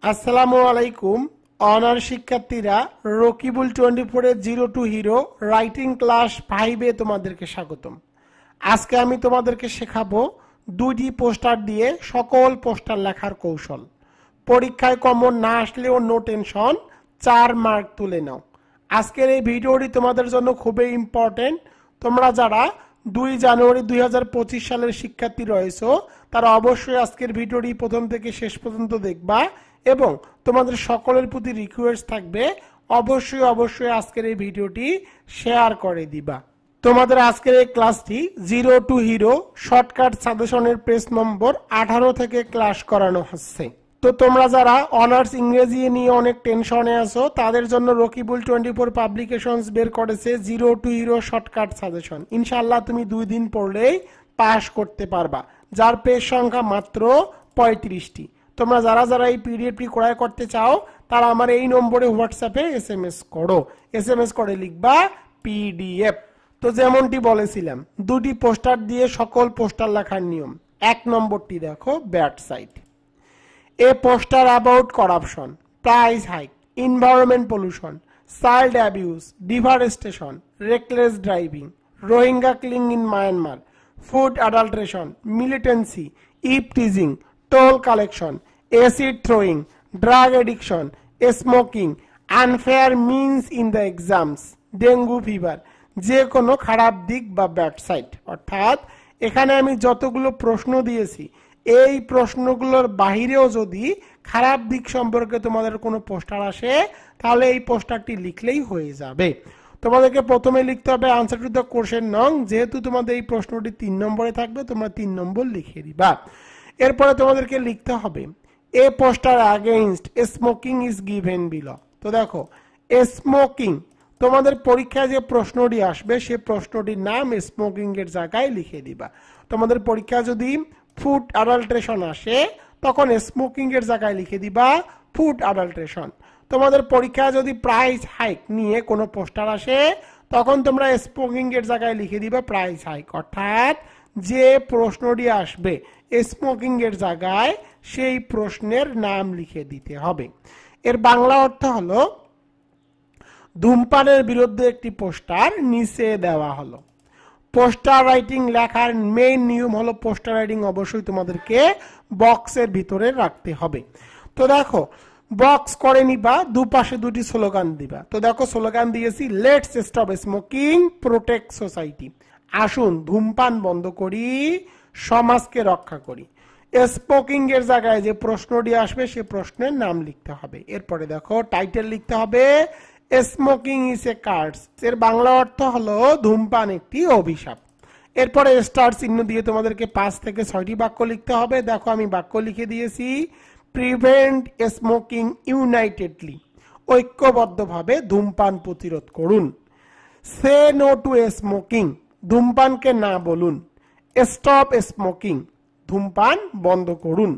আসসালামু আলাইকুম অনার শিক্ষার্থীরা রকিবুল 24 এর 0 টু হিরো রাইটিং ক্লাস 5 এ তোমাদেরকে স্বাগতম। আজকে আমি তোমাদেরকে শেখাবো দুইটি পোস্টার দিয়ে সকল পোস্টার লেখার কৌশল। পরীক্ষায় কমন না আসলেও নো টেনশন, 4 মার্ক তুলে নাও। আজকের এই ভিডিওটি তোমাদের জন্য খুবই ইম্পর্টেন্ট। তোমরা যারা 2 জানুয়ারি 2025 সালের শিক্ষার্থী রয়েছো তারা অবশ্যই আজকের ভিডিওটি প্রথম থেকে শেষ পর্যন্ত দেখবা এবং তোমাদের সকলের প্রতি রিকোয়েস্ট থাকবে অবশ্যই আজকের এই ভিডিওটি শেয়ার করে দিবা। তোমাদের আজকের এই ক্লাসটি 0 টু হিরো শর্টকাট সাজেশনের পেজ নম্বর 18 থেকে ক্লাস করানো হচ্ছে। তো তোমরা যারা অনার্স ইংরেজি নিয়ে অনেক টেনশনে আছো তাদের জন্য রকিবুল 24 পাবলিকেশনস বের করেছে 0 টু হিরো শর্টকাট সাজেশন। ইনশাআল্লাহ তুমি 2 দিন পড়লেই পাস করতে পারবা, যার পেজ সংখ্যা মাত্র 35টি। তোমরা যারা এই পিডিএফটি ক্রয় করতে চাও তারা আমার এই নম্বরে হোয়াটসঅ্যাপে এসএমএস করো। এসএমএস করে লিখবা পিডিএফ। তো যেমনটি বলেছিলাম, দুটি পোস্টার দিয়ে সকল পোস্টার লেখার নিয়ম। 1 নম্বরটি দেখো, bad side. A poster about corruption, price hike, environment pollution, child abuse, deforestation, reckless driving, Rohingya killing in Myanmar, food adulteration, militancy, eve-teasing, toll collection, acid throwing, drug addiction, smoking, unfair means in the exams, dengue fever, যে কোনো খারাপ দিক বা bad side. অর্থাৎ এখানে আমি যতগুলো প্রশ্ন দিয়েছি এই প্রশ্নগুলোর বাহিরেও যদি খারাপ দিক সম্পর্কে তোমাদের কোনো পোস্টার আসে তাহলে এই পোস্টারটি লিখলেই হয়ে যাবে। তোমাদেরকে প্রথমে লিখতে হবে আনসার টু দ্য কোশ্চেন নং। যেহেতু তোমাদের এই প্রশ্নটি 3 নম্বরে থাকবে তোমরা 3 নম্বর লিখে দিবা। এরপরে তোমাদেরকে লিখতে হবে a poster against smoking is given below. তো দেখো স্মোকিং, তোমাদের পরীক্ষায় যে প্রশ্নটি আসবে সেই প্রশ্নটির নাম স্মোকিং এর জায়গায় লিখে দিবা। তোমাদের পরীক্ষা যদি ফুড অ্যাডাল্ট্রেশন আসে তখন স্মোকিং এর জায়গায় লিখে দিবা ফুড অ্যাডাল্ট্রেশন। তোমাদের পরীক্ষা যদি প্রাইস হাইক নিয়ে কোনো পোস্টার আসে তখন তোমরা স্মোকিং এর জায়গায় লিখে দিবা প্রাইস হাইক। অর্থাৎ যে প্রশ্নটি আসবে স্মোকিং এর জায়গায় সেই প্রশ্নের নাম লিখে দিতে হবে। এর বাংলা অর্থ হলো ধূমপানের বিরুদ্ধে একটি পোস্টার নিচে দেওয়া হলো। পোস্টার রাইটিং লেখার মেইন নিয়ম হলো পোস্টার রাইটিং অবশ্যই তোমাদেরকে বক্সের ভিতরে রাখতে হবে। তো দেখো বক্স করে নিবা, দুপাশে দুটি স্লোগান দিবা। তো দেখো স্লোগান দিয়েছি let's stop smoking, protect society. আসুন ধূমপান বন্ধ করি, সমাজকে রক্ষা করি। স্মোকিং এর জায়গায় যে প্রশ্নটি আসবে সেই প্রশ্নের নাম লিখতে হবে। এরপরে দেখো টাইটেল লিখতে হবে স্মোকিং ইজ এ কার্স। এর বাংলা অর্থ হলো ধূমপান একটি অভিশাপ। এরপরে স্টার চিহ্ন দিয়ে তোমাদেরকে 5 থেকে 6টি বাক্য লিখতে হবে। দেখো আমি বাক্য লিখে দিয়েছি প্রিভেন্ট স্মোকিং ইউনাইটেডলি, ঐক্যবদ্ধভাবে ধূমপান প্রতিরোধ করুন। সে নো টু স্মোকিং, ধূমপানকে না বলুন। স্টপ স্মোকিং, ধূমপান বন্ধ করুন।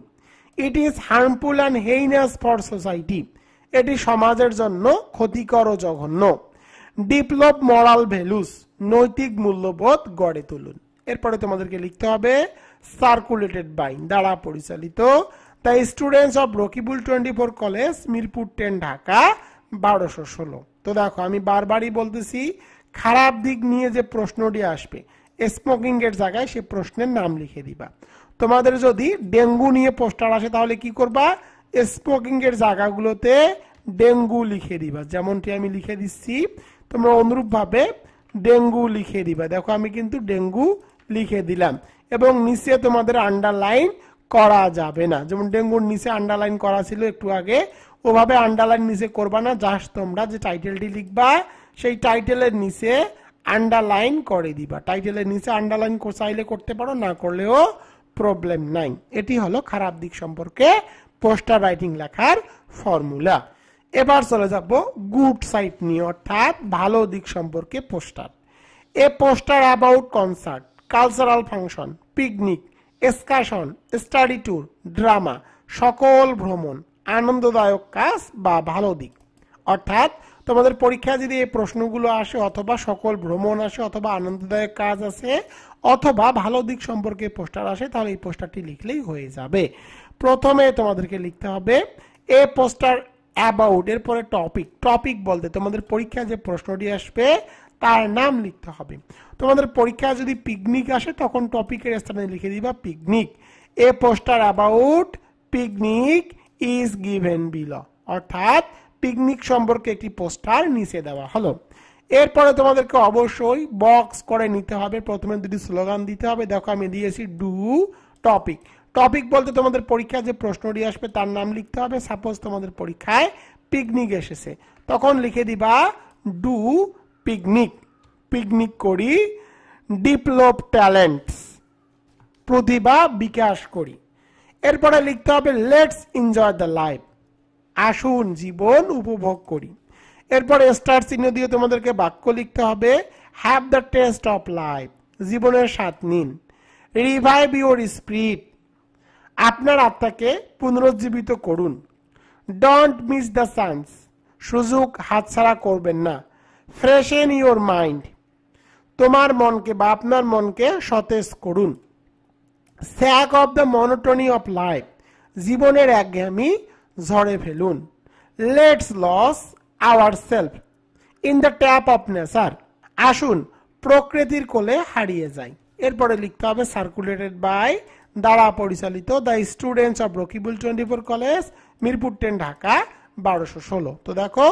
It is harmful and heinous for society, এটি সমাজের জন্য ক্ষতিকর ও জঘন্য। ডেভেলপ মরাল ভ্যালুস, নৈতিক মূল্যবোধ গড়ে তুলুন। এরপরে তোমাদেরকে লিখতে হবে সার্কুলেটেড বাই, দ্বারা পরিচালিত the students of Rakibul 24 college, Mirpur 10, Dhaka 1216। তো দেখো আমি বারবারই বলতেছি খারাপ দিক নিয়ে যে প্রশ্নটি আসবে স্মোকিং এর জায়গায় সে প্রশ্নের নাম লিখে দিবা। তোমাদের যদি ডেঙ্গু নিয়ে পোস্টার আসে তাহলে কি করবা, স্মোকিং এর জায়গাগুলোতে ডেঙ্গু লিখে দিবা। যেমনটি আমি লিখে দিচ্ছি তোমরা অনুরূপ ভাবে ডেঙ্গু লিখে দিবা। দেখো আমি কিন্তু ডেঙ্গু লিখে দিলাম এবং নিচে তোমাদের আন্ডারলাইন করা যাবে না। যেমন ডেঙ্গুর নিচে আন্ডারলাইন করা ছিল একটু আগে, ওভাবে আন্ডারলাইন নিচে করবা না। জাস্ট তোমরা যে টাইটেলটি লিখবা সেই টাইটেলের নিচে আন্ডারলাইন করে দিবা। টাইটেলের নিচে আন্ডারলাইন চাইলে করতে পারো, না করলেও প্রবলেম নাই। এটি হলো খারাপ দিক সম্পর্কে পোস্টার রাইটিং লেখার ফর্মুলা। এবার চলে যাব গুড সাইড নিয়ে, অর্থাৎ ভালো দিক সম্পর্কে poster. A poster about concert, cultural function, picnic, excursion, study tour, drama, সকল ভ্রমণ, আনন্দদায়ক কাজ বা ভালো দিক। অর্থাৎ তোমাদের পরীক্ষায় যদি এই প্রশ্নগুলো আসে অথবা সকল ভ্রমণ আসে অথবা আনন্দদায়ক কাজ আছে অথবা ভালো দিক সম্পর্কে পোস্টার আসে তাহলে এই পোস্টারটি লিখলেই হয়ে যাবে। প্রথমে তোমাদেরকে লিখতে হবে এ পোস্টার অ্যাবাউট, এরপরে টপিক। টপিক বলতে তোমাদের পরীক্ষায় যে প্রশ্নটি আসবে তার নাম লিখতে হবে। তোমাদের পরীক্ষায় যদি পিকনিক আসে তখন টপিকের স্থানে লিখে দিবা picnic. A poster about picnic is given below, অর্থাৎ পিকনিক সম্পর্কে একটি পোস্টার নিচে দেওয়া হলো। এরপরে তোমাদেরকে অবশ্যই বক্স করে নিতে হবে, প্রথমে দুটি স্লোগান দিতে হবে। দেখো আমি দিয়েছি ডু টপিক। টপিক বলতে তোমাদের পরীক্ষায় যে প্রশ্নটি আসবে তার নাম লিখতে হবে। সাপোজ তোমাদের পরীক্ষায় পিকনিক এসেছে, তখন লিখে দিবা ডু পিকনিক, পিকনিক করি। ডেভেলপ ট্যালেন্টস, প্রতিভা বিকাশ করি। এরপরে লিখতে হবে লেটস এনজয় দ্য লাইফ, আসুন জীবন উপভোগ করি। এরপরে স্টার চিহ্ন দিয়ে তোমাদেরকে বাক্য লিখতে হবে have the test of life, জীবনের স্বাদ নিন। রিভাইভ ইউর স্পিরিট, আপনার আত্মাকে পুনরুজ্জীবিত করুন। ডোন্ট মিস দ্য চান্স, সুযোগ হাতছাড়া করবেন না। ফ্রেশন ইউর মাইন্ড, তোমার মনকে বা আপনার মনকে সতেজ করুন। Shake off the monotony of life, জীবনের একঘেয়েমি ঝরে ফেলুন। Let's lose our self in the lap of nature, আসুন প্রকৃতির কোলে হারিয়ে যাই। এরপরে লিখতে হবে সার্কুলেটেড বাই, দ্বারা পরিচালিত, the students of Rakibul 24 college, Mirpur 10, Dhaka 1216। তো দেখো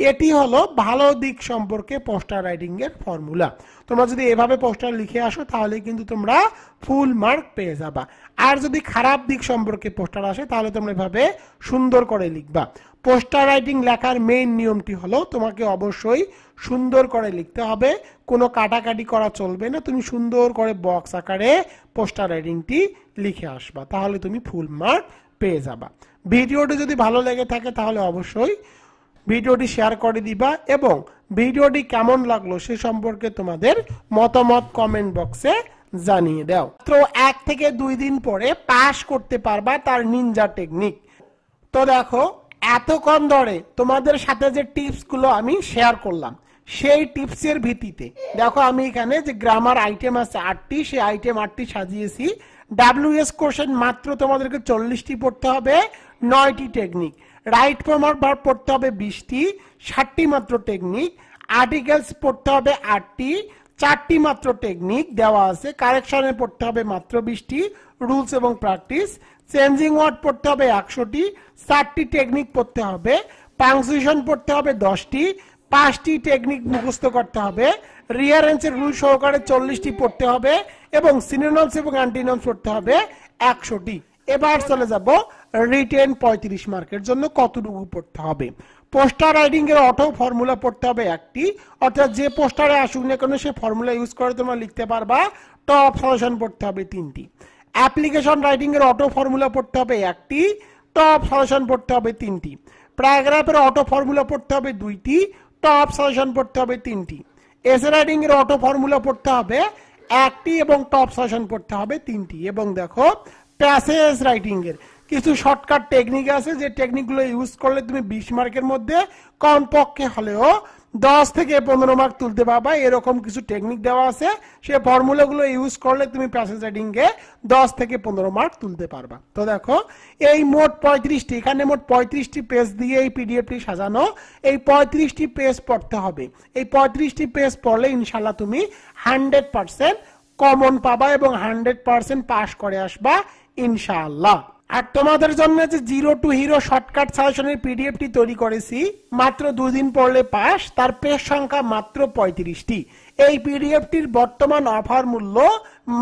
এটি হলো ভালো দিক সম্পর্কে পোস্টার রাইটিং এর ফর্মুলা। তোমরা যদি এভাবে পোস্টার লিখে আসো তাহলে কিন্তু তোমরা ফুল মার্ক পেয়ে যাবা। আর যদি খারাপ দিক সম্পর্কে পোস্টার আসে তাহলে তোমরা এভাবে সুন্দর করে লিখবা। পোস্টার রাইটিং লেখার মেইন নিয়মটি হলো তোমাকে অবশ্যই সুন্দর করে লিখতে হবে, কোনো কাটাকাটি করা চলবে না। তুমি সুন্দর করে বক্স আকারে পোস্টার রাইটিংটি লিখে আসবা, তাহলে তুমি ফুল মার্ক পেয়ে যাবা। ভিডিওটি যদি ভালো লেগে থাকে তাহলে অবশ্যই ভিডিওটি শেয়ার করে দিবা এবং ভিডিওটি কেমন লাগলো সে সম্পর্কে তোমাদের মতামত কমেন্ট বক্সে জানিয়ে দাও। তো 1 থেকে 2 দিন পরে পাস করতে পারবা তার নিনজা টেকনিক। তো দেখো এতক্ষণ ধরে তোমাদের সাথে যে টিপস গুলো আমি শেয়ার করলাম সেই টিপসের ভিত্তিতে দেখো আমি এখানে যে গ্রামার আইটেম আছে 8টি, সেই আইটেম 8টি সাজিয়েছি। WS কোশ্চেন মাত্র তোমাদেরকে 40টি পড়তে হবে, 9টি technique. Right form of verb পড়তে হবে 20টি, 60টি মাত্র টেকনিক। আর্টিকেলস পড়তে হবে 8টি, 4টি মাত্র টেকনিক দেওয়া আছে। কারেকশনে পড়তে হবে মাত্র 20টি, রুলস এবং প্র্যাকটিস। চেঞ্জিং ওয়ার্ড পড়তে হবে 100টি, 4টি টেকনিক পড়তে হবে। পাংচুয়েশন পড়তে হবে 10টি, 5টি টেকনিক মুখস্থ করতে হবে। রিয়ারেঞ্জের রুল সহকারে 40টি পড়তে হবে এবং সিনোনিমস এবং অ্যান্টিনিমস পড়তে হবে 100টি। এবার চলে যাব রিটেন 35 মার্কের জন্য কতটুকু পড়তে হবে। পোস্টার রাইটিং এর অটো ফর্মুলা পড়তে হবে 1টি, অর্থাৎ যে পোস্টারে আসুক না কেন সে ফর্মুলা ইউজ করে তোমরা লিখতে পারবা। টপ সলিউশন পড়তে হবে 3টি। অ্যাপ্লিকেশন রাইটিং এর অটো ফর্মুলা পড়তে হবে 1টি, টপ সলিউশন পড়তে হবে 3টি। প্যারাগ্রাফের অটো ফর্মুলা পড়তে হবে 2টি, টপ সলিউশন পড়তে হবে 3টি। এসে রাইটিং এর অটো ফর্মুলা পড়তে হবে 1টি এবং টপ সলিউশন পড়তে হবে 3টি। এবং দেখো প্যাসেজ রাইটিং এর কিছু শর্টকাট টেকনিক আছে যে টেকনিকগুলো ইউজ করলে তুমি 20 মার্কের মধ্যে কমপক্ষে হলেও 10 থেকে 15 মার্ক তুলতে পারবা। এরকম কিছু টেকনিক দেওয়া আছে, সেই ফর্মুলাগুলো ইউজ করলে তুমি প্যাসেজ রাইটিং এ 10 থেকে 15 মার্ক তুলতে পারবা। তো দেখো এই মোট 35টি, এখানে মোট 35টি পেজ দিয়ে এই পিডিএফটি সাজানো। এই 35টি পেজ পড়তে হবে। এই 35টি পেজ পড়লে ইনশাআল্লাহ তুমি 100% কমন পাবা এবং 100% পাস করে আসবা ইনশাআল্লাহ। আর তোমাদের জন্য যে 0 to Hero শর্টকাট সাজেশনের পিডিএফটি তৈরি করেছি, মাত্র 2 দিন পড়লে পাস, তার পেজ সংখ্যা মাত্র 35টি। এই পিডিএফটির বর্তমান অফার মূল্য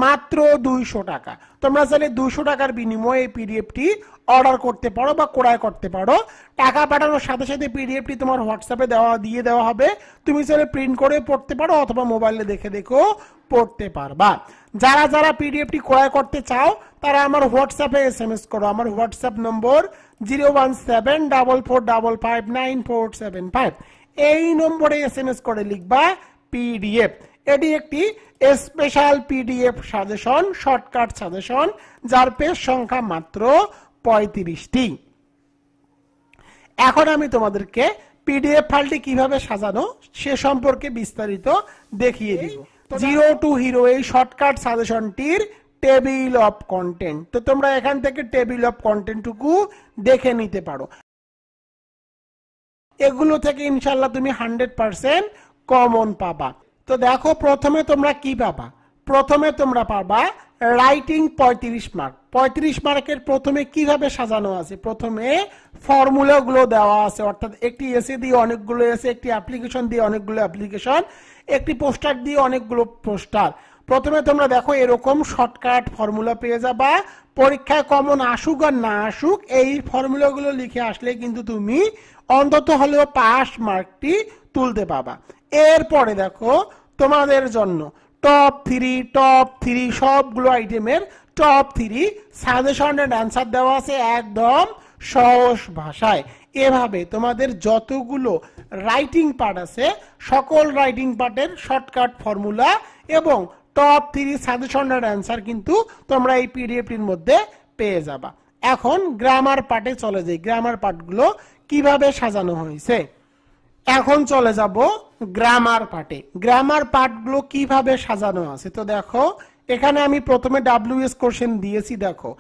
মাত্র 200 টাকা। তোমরা চাইলে 200 টাকার বিনিময়ে এই পিডিএফটি অর্ডার করতে পারো বা ক্রয় করতে পারো। টাকা পাঠানোর সাথে সাথে পিডিএফটি তোমার হোয়াটসঅ্যাপে দিয়ে দেওয়া হবে। তুমি চাইলে প্রিন্ট করে পড়তে পারো অথবা মোবাইলে দেখে দেখেও পড়তে পারবা। যারা যারা পিডিএফটি ক্রয় করতে চাও তারা আমার হোয়াটসঅ্যাপে SMS করো। আমার হোয়াটসঅ্যাপ নম্বর 01744559475। এই নম্বরে SMS করে লিখবা পিডিএফ। এটি একটি special PDF suggestion, shortcut suggestion, যার পেজ সংখ্যা মাত্র 35টি। এখন আমি তোমাদেরকে পিডিএফ ফাইলটি কিভাবে সাজানো সে সম্পর্কে বিস্তারিত দেখিয়ে দিব। 0 to Hero এই শর্টকাট সাজেশনটির টেবিল অফ কন্টেন্ট। তো তোমরা এখান থেকে টেবিল অফ কন্টেন্টটুকু দেখে নিতে পারো। এগুলো থেকে ইনশাল্লাহ তুমি 100% কমন পাবা। তো দেখো প্রথমে তোমরা কি পাবা, প্রথমে তোমরা পাবা রাইটিং 35 মার্ক। 35 মার্কের প্রথমে কিভাবে সাজানো আছে, প্রথমে ফর্মুলা গুলো দেওয়া আছে, অর্থাৎ একটি এসে দিয়ে অনেকগুলো এসে, একটি অ্যাপ্লিকেশন দিয়ে অনেকগুলো অ্যাপ্লিকেশন, একটি পোস্টার দিয়ে অনেকগুলো পোস্টার। প্রথমে তোমরা দেখো এরকম শর্টকাট ফর্মুলা পেয়ে যাবা। পরীক্ষায় কমন আসুক আর না আসুক, এই ফর্মুলাগুলো লিখে আসলে কিন্তু তুমি অন্তত হলেও পাস মার্কটি তুলতে পাবা। এরপরে দেখো তোমাদের জন্য টপ 3 সবগুলো আইটেমের টপ 3 সাজেশন এন্ড অ্যান্সার দেওয়া আছে একদম সহজ ভাষায়। এভাবে তোমাদের যতগুলো রাইটিং পার্ট আছে সকল রাইটিং পার্টের শর্টকাট ফর্মুলা এবং টপ 3 সাজেশন এন্ড অ্যান্সার কিন্তু তোমরা এই পিডিএফটির মধ্যে পেয়ে যাবা। এখন গ্রামার পার্টে চলে যাই, গ্রামার পার্টগুলো কিভাবে সাজানো হয়েছে। এখন চলে যাব গ্রামার পার্টে, গ্রামার পার্টগুলো কিভাবে সাজানো আছে। তো দেখো এখানে আমি প্রথমে WS কোশ্চেন দিয়েছি, দেখো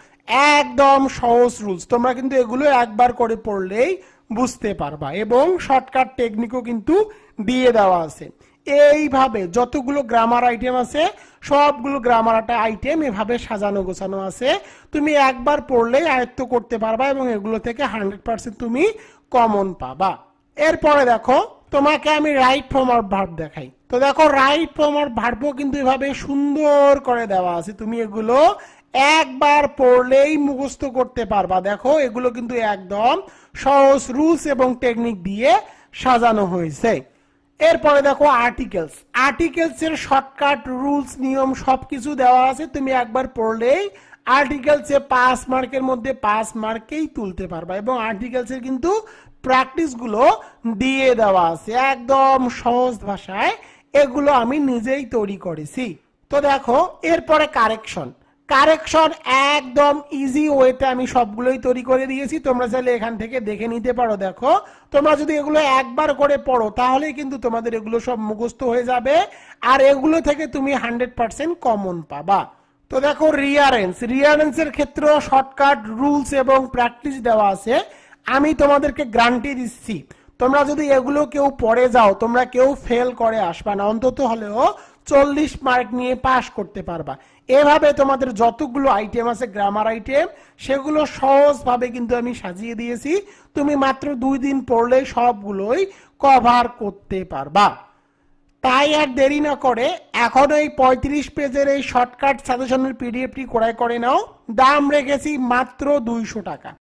একদম সহজ রুলস, তোমরা কিন্তু এগুলো একবার করে পড়লেই বুঝতে পারবা এবং শর্টকাট টেকনিকও কিন্তু দিয়ে দেওয়া আছে। এইভাবে যতগুলো গ্রামার আইটেম আছে সবগুলো গ্রামার আইটেম এভাবে সাজানো গোছানো আছে, তুমি একবার পড়লেই আয়ত্ত করতে পারবা এবং এগুলো থেকে 100% তুমি কমন পাবা। এরপরে দেখো তোমাকে আমি রাইট ফর্ম অফ ভার্ব দেখাই। তো দেখো রাইট ফর্ম অফ ভার্বও কিন্তু এভাবে সুন্দর করে দেওয়া আছে, তুমি এগুলো একবার পড়লেই মুখস্থ করতে পারবা। দেখো এগুলো কিন্তু একদম সহজ রুলস এবং টেকনিক দিয়ে সাজানো হয়েছে। এরপরে দেখো আর্টিকেলস, আর্টিকেলস এর শর্টকাট রুলস নিয়ম সবকিছু দেওয়া আছে, তুমি একবার পড়লেই আর্টিকেলস এ 5 মার্কের মধ্যে 5 মার্কেই তুলতে পারবা এবং আর্টিকেলস এর কিন্তু প্র্যাকটিস গুলো দিয়ে দেওয়া আছে একদম সহজ ভাষায়, এগুলো আমি নিজেই তৈরি করেছি। তো দেখো এরপরে কারেকশন, কারেকশন একদম ইজি ওয়েতে আমি সবগুলোই তৈরি করে দিয়েছি, তোমরা চাইলে এখান থেকে দেখে নিতে পারো। দেখো তোমরা যদি এগুলো একবার করে পড়ো তাহলে কিন্তু তোমাদের এগুলো সব মুখস্থ হয়ে যাবে আর এগুলো থেকে তুমি 100% কমন পাবা। তো দেখো রিয়ারেন্স, রিয়ারেন্সের ক্ষেত্রেও শর্টকাট রুলস এবং প্র্যাকটিস দেওয়া আছে, আমি তোমাদেরকে গ্যারান্টি দিচ্ছি তোমরা যদি এগুলো কেউ পড়ে যাও তোমরা কেউ ফেল করে আসবা না, অন্তত হলেও 40 মার্ক নিয়ে পাস করতে পারবা। এভাবে তোমাদের যতগুলো আইটেম আছে গ্রামার আইটেম সেগুলো সহজভাবে কিন্তু আমি সাজিয়ে দিয়েছি, তুমি মাত্র 2 দিন পড়লেই সবগুলোই কভার করতে পারবা। তাই আর দেরি না করে এখন এই 35 পেজের এই শর্টকাট সাজেশনের পিডিএফটি ক্রয় করে নাও, দাম রেখেছি মাত্র 200 টাকা।